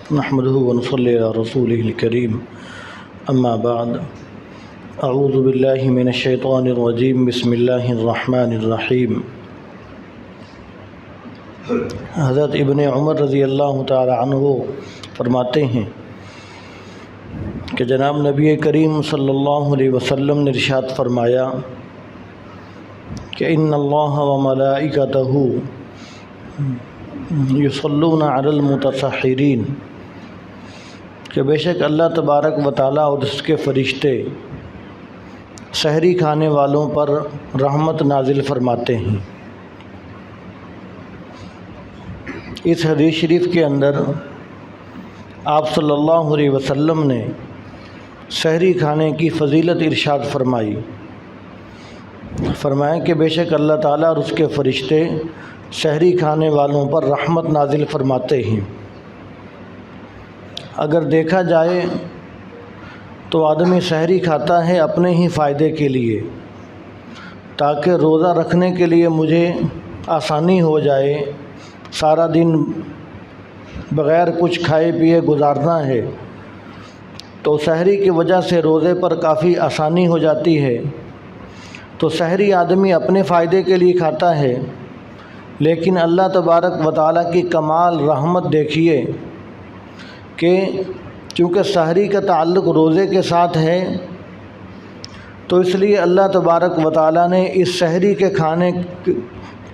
نحمده ونصلي على رسوله الكريم اما بعد اعوذ باللہ من الشیطان الرجیم بسم اللہ الرحمن الرحیم۔ حضرت ابن عمر رضی اللہ تعالی عنہ فرماتے ہیں کہ جناب نبی کریم صلی اللہ علیہ وسلم نے ارشاد فرمایا کہ ان اللہ و ملائکتہ یصلون علی المتسحرین، کہ بے شک اللہ تبارک و تعالیٰ اور اس کے فرشتے سحری کھانے والوں پر رحمت نازل فرماتے ہیں۔ اس حدیث شریف کے اندر آپ صلی اللہ علیہ وسلم نے سحری کھانے کی فضیلت ارشاد فرمائی۔ فرمایا کہ بے شک اللہ تعالیٰ اور اس کے فرشتے سحری کھانے والوں پر رحمت نازل فرماتے ہیں۔ اگر دیکھا جائے تو آدمی سحری کھاتا ہے اپنے ہی فائدے کے لیے، تاکہ روزہ رکھنے کے لیے مجھے آسانی ہو جائے، سارا دن بغیر کچھ کھائے پیے گزارنا ہے، تو سحری کی وجہ سے روزے پر کافی آسانی ہو جاتی ہے۔ تو سحری آدمی اپنے فائدے کے لیے کھاتا ہے، لیکن اللہ تبارک و تعالیٰ کی کمال رحمت دیکھیے کہ چونکہ سحری کا تعلق روزے کے ساتھ ہے، تو اس لیے اللہ تبارک و تعالیٰ نے اس سحری کے کھانے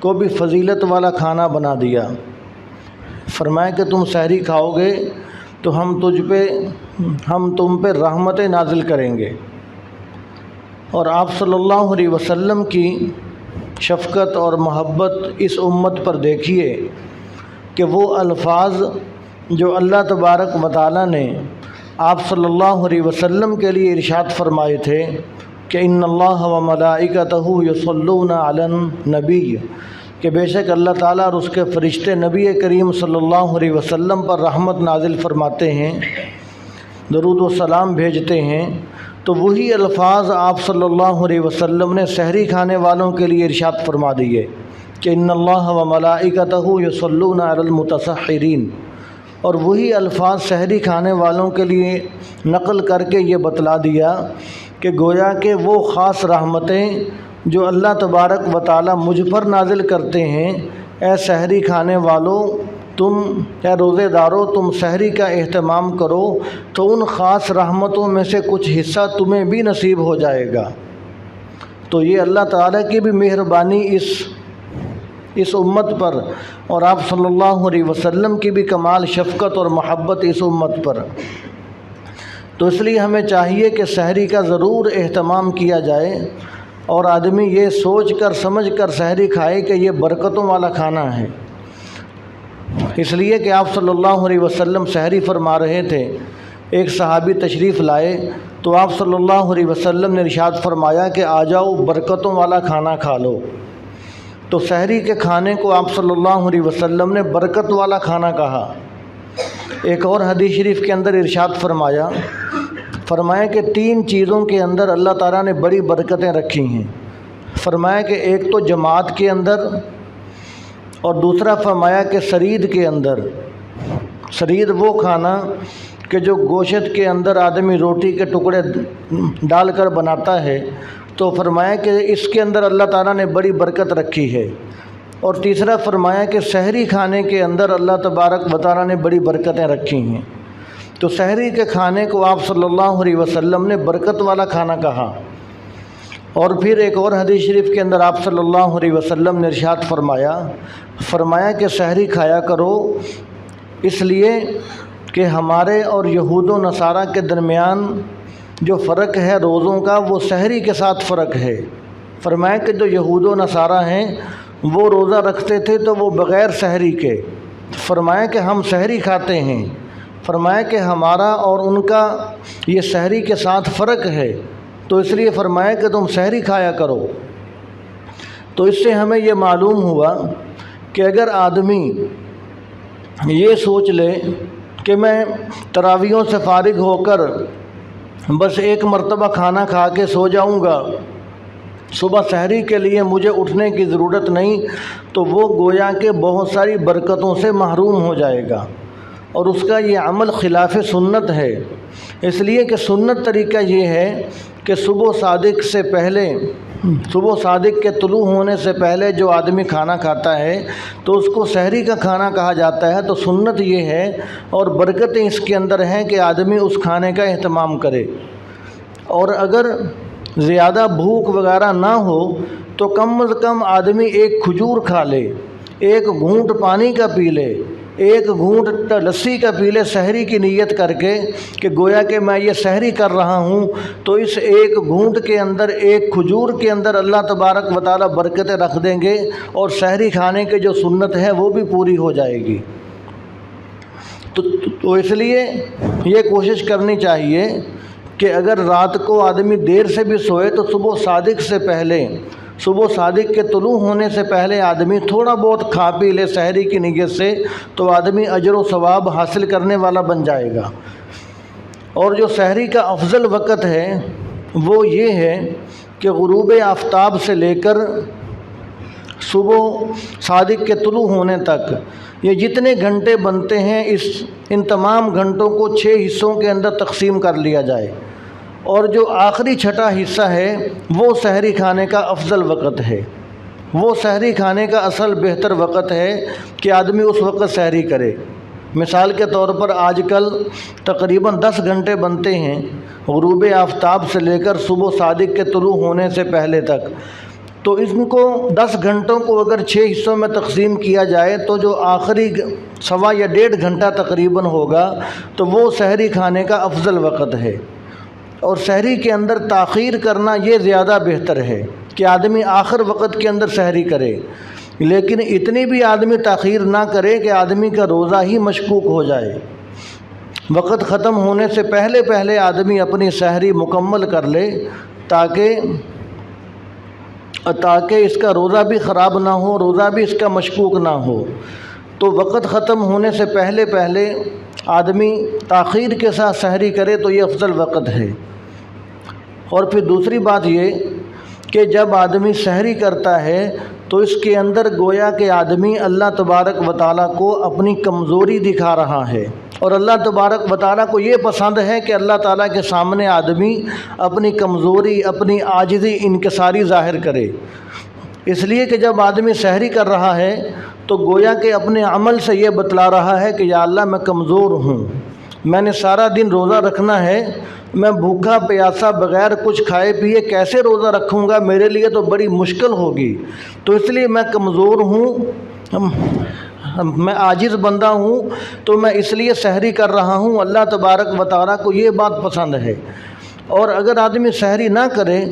کو بھی فضیلت والا کھانا بنا دیا۔ فرمایا کہ تم سحری کھاؤ گے تو ہم تم پہ رحمتیں نازل کریں گے۔ اور آپ صلی اللہ علیہ وسلم کی شفقت اور محبت اس امت پر دیکھیے کہ وہ الفاظ جو اللہ تبارک و تعالیٰ نے آپ صلی اللہ علیہ وسلم کے لیے ارشاد فرمائے تھے کہ ان اللہ و ملائکتہ یصلون علی النبی، کہ بے شک اللہ تعالیٰ اور اس کے فرشتے نبی کریم صلی اللہ علیہ وسلم پر رحمت نازل فرماتے ہیں، درود و سلام بھیجتے ہیں، تو وہی الفاظ آپ صلی اللہ علیہ وسلم نے سحری کھانے والوں کے لیے ارشاد فرما دیے کہ ان اللہ و ملائکتہ یصلون علی المتسحرین، اور وہی الفاظ سحری کھانے والوں کے لیے نقل کر کے یہ بتلا دیا کہ گویا کہ وہ خاص رحمتیں جو اللہ تبارک و تعالیٰ مجھ پر نازل کرتے ہیں، اے سحری کھانے والوں، اے روزے دارو، تم سحری کا اہتمام کرو تو ان خاص رحمتوں میں سے کچھ حصہ تمہیں بھی نصیب ہو جائے گا۔ تو یہ اللہ تعالیٰ کی بھی مہربانی اس امت پر، اور آپ صلی اللہ علیہ وسلم کی بھی کمال شفقت اور محبت اس امت پر۔ تو اس لیے ہمیں چاہیے کہ سحری کا ضرور اہتمام کیا جائے، اور آدمی یہ سوچ کر سمجھ کر سحری کھائے کہ یہ برکتوں والا کھانا ہے۔ اس لیے کہ آپ صلی اللہ علیہ وسلم سحری فرما رہے تھے، ایک صحابی تشریف لائے تو آپ صلی اللہ علیہ وسلم نے ارشاد فرمایا کہ آ جاؤ برکتوں والا کھانا کھا لو۔ تو سحری کے کھانے کو آپ صلی اللہ علیہ وسلم نے برکت والا کھانا کہا۔ ایک اور حدیث شریف کے اندر ارشاد فرمایا کہ 3 چیزوں کے اندر اللہ تعالیٰ نے بڑی برکتیں رکھی ہیں۔ فرمایا کہ ایک تو جماعت کے اندر، اور دوسرا فرمایا کہ سرید کے اندر۔ سرید وہ کھانا کہ جو گوشت کے اندر آدمی روٹی کے ٹکڑے ڈال کر بناتا ہے، تو فرمایا کہ اس کے اندر اللہ تعالیٰ نے بڑی برکت رکھی ہے۔ اور تیسرا فرمایا کہ سحری کھانے کے اندر اللہ تبارک و تعالیٰ نے بڑی برکتیں رکھی ہیں۔ تو سحری کے کھانے کو آپ صلی اللہ علیہ وسلم نے برکت والا کھانا کہا۔ اور پھر ایک اور حدیث شریف کے اندر آپ صلی اللہ علیہ وسلم نے ارشاد فرمایا کہ سحری کھایا کرو، اس لیے کہ ہمارے اور یہود و نصارہ کے درمیان جو فرق ہے روزوں کا، وہ سحری کے ساتھ فرق ہے۔ فرمایا کہ جو یہود و نصارہ ہیں وہ روزہ رکھتے تھے تو وہ بغیر سحری کے، فرمایا کہ ہم سحری کھاتے ہیں۔ فرمایا کہ ہمارا اور ان کا یہ سحری کے ساتھ فرق ہے، تو اس لیے فرمایا کہ تم سحری کھایا کرو۔ تو اس سے ہمیں یہ معلوم ہوا کہ اگر آدمی یہ سوچ لے کہ میں تراویحوں سے فارغ ہو کر بس ایک مرتبہ کھانا کھا کے سو جاؤں گا، صبح سحری کے لیے مجھے اٹھنے کی ضرورت نہیں، تو وہ گویا کہ بہت ساری برکتوں سے محروم ہو جائے گا۔ اور اس کا یہ عمل خلاف سنت ہے، اس لیے کہ سنت طریقہ یہ ہے کہ صبح صادق کے طلوع ہونے سے پہلے جو آدمی کھانا کھاتا ہے تو اس کو سحری کا کھانا کہا جاتا ہے۔ تو سنت یہ ہے اور برکتیں اس کے اندر ہیں کہ آدمی اس کھانے کا اہتمام کرے، اور اگر زیادہ بھوک وغیرہ نہ ہو تو کم از کم آدمی ایک کھجور کھا لے، ایک گھونٹ پانی کا پی لے، ایک گھونٹ لسی کا پی لے سحری کی نیت کر کے کہ گویا کہ میں یہ سحری کر رہا ہوں، تو اس ایک گھونٹ کے اندر، ایک کھجور کے اندر اللہ تبارک و تعالیٰ برکتیں رکھ دیں گے، اور سحری کھانے کے جو سنت ہے وہ بھی پوری ہو جائے گی۔ تو اس لیے یہ کوشش کرنی چاہیے کہ اگر رات کو آدمی دیر سے بھی سوئے تو صبح صادق کے طلوع ہونے سے پہلے آدمی تھوڑا بہت کھا پی لے سحری کی نیت سے، تو آدمی اجر و ثواب حاصل کرنے والا بن جائے گا۔ اور جو سحری کا افضل وقت ہے وہ یہ ہے کہ غروب آفتاب سے لے کر صبح صادق کے طلوع ہونے تک یہ جتنے گھنٹے بنتے ہیں ان تمام گھنٹوں کو 6 حصوں کے اندر تقسیم کر لیا جائے، اور جو آخری چھٹا حصہ ہے وہ سحری کھانے کا افضل وقت ہے، وہ سحری کھانے کا اصل بہتر وقت ہے کہ آدمی اس وقت سحری کرے۔ مثال کے طور پر آج کل تقریباً 10 گھنٹے بنتے ہیں غروب آفتاب سے لے کر صبح صادق کے طلوع ہونے سے پہلے تک، تو ان کو 10 گھنٹوں کو اگر 6 حصوں میں تقسیم کیا جائے تو جو آخری سوا یا 1.5 گھنٹہ تقریباً ہوگا تو وہ سحری کھانے کا افضل وقت ہے۔ اور سحری کے اندر تاخیر کرنا یہ زیادہ بہتر ہے کہ آدمی آخر وقت کے اندر سحری کرے، لیکن اتنی بھی آدمی تاخیر نہ کرے کہ آدمی کا روزہ ہی مشکوک ہو جائے۔ وقت ختم ہونے سے پہلے آدمی اپنی سحری مکمل کر لے تاکہ اس کا روزہ بھی خراب نہ ہو، روزہ بھی اس کا مشکوک نہ ہو۔ تو وقت ختم ہونے سے پہلے آدمی تاخیر کے ساتھ سحری کرے تو یہ افضل وقت ہے۔ اور پھر دوسری بات یہ کہ جب آدمی سحری کرتا ہے تو اس کے اندر گویا کہ آدمی اللہ تبارک و تعالیٰ کو اپنی کمزوری دکھا رہا ہے، اور اللہ تبارک و تعالیٰ کو یہ پسند ہے کہ اللہ تعالیٰ کے سامنے آدمی اپنی کمزوری، اپنی عاجزی، انکساری ظاہر کرے۔ اس لیے کہ جب آدمی سحری کر رہا ہے تو گویا کہ اپنے عمل سے یہ بتلا رہا ہے کہ یا اللہ میں کمزور ہوں، میں نے سارا دن روزہ رکھنا ہے، میں بھوکا پیاسا بغیر کچھ کھائے پیے کیسے روزہ رکھوں گا، میرے لیے تو بڑی مشکل ہوگی، تو اس لیے میں کمزور ہوں، میں عاجز بندہ ہوں، تو میں اس لیے سحری کر رہا ہوں۔ اللہ تبارک و تعالیٰ کو یہ بات پسند ہے۔ اور اگر آدمی سحری نہ کرے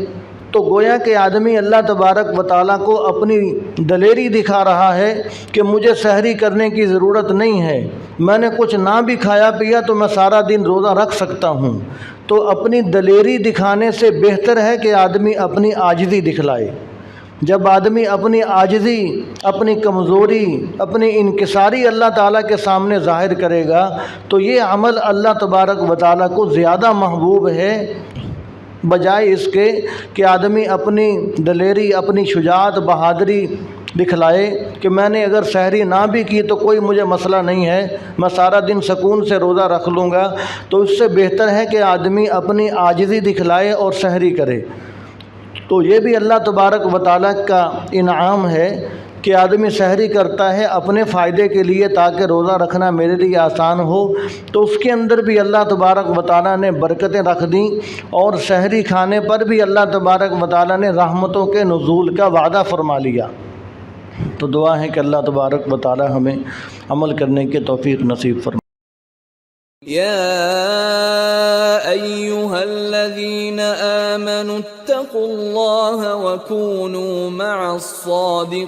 تو گویا کہ آدمی اللہ تبارک و تعالیٰ کو اپنی دلیری دکھا رہا ہے کہ مجھے سحری کرنے کی ضرورت نہیں ہے، میں نے کچھ نہ بھی کھایا پیا تو میں سارا دن روزہ رکھ سکتا ہوں۔ تو اپنی دلیری دکھانے سے بہتر ہے کہ آدمی اپنی عاجزی دکھلائے۔ جب آدمی اپنی عاجزی، اپنی کمزوری، اپنی انکساری اللہ تعالیٰ کے سامنے ظاہر کرے گا تو یہ عمل اللہ تبارک و تعالیٰ کو زیادہ محبوب ہے، بجائے اس کے کہ آدمی اپنی دلیری، اپنی شجاعت، بہادری دکھلائے کہ میں نے اگر سحری نہ بھی کی تو کوئی مجھے مسئلہ نہیں ہے، میں سارا دن سکون سے روزہ رکھ لوں گا۔ تو اس سے بہتر ہے کہ آدمی اپنی عاجزی دکھلائے اور سحری کرے۔ تو یہ بھی اللہ تبارک و تعالیٰ کا انعام ہے کہ آدمی سحری کرتا ہے اپنے فائدے کے لیے تاکہ روزہ رکھنا میرے لیے آسان ہو، تو اس کے اندر بھی اللہ تبارک و تعالیٰ نے برکتیں رکھ دیں، اور سحری کھانے پر بھی اللہ تبارک و تعالیٰ نے رحمتوں کے نزول کا وعدہ فرما لیا۔ تو دعا ہے کہ اللہ تبارک و تعالیٰ ہمیں عمل کرنے کی توفیق نصیب فرمائے۔ يا أيها الذين آمنوا اتقوا الله وكونوا مع الصادقين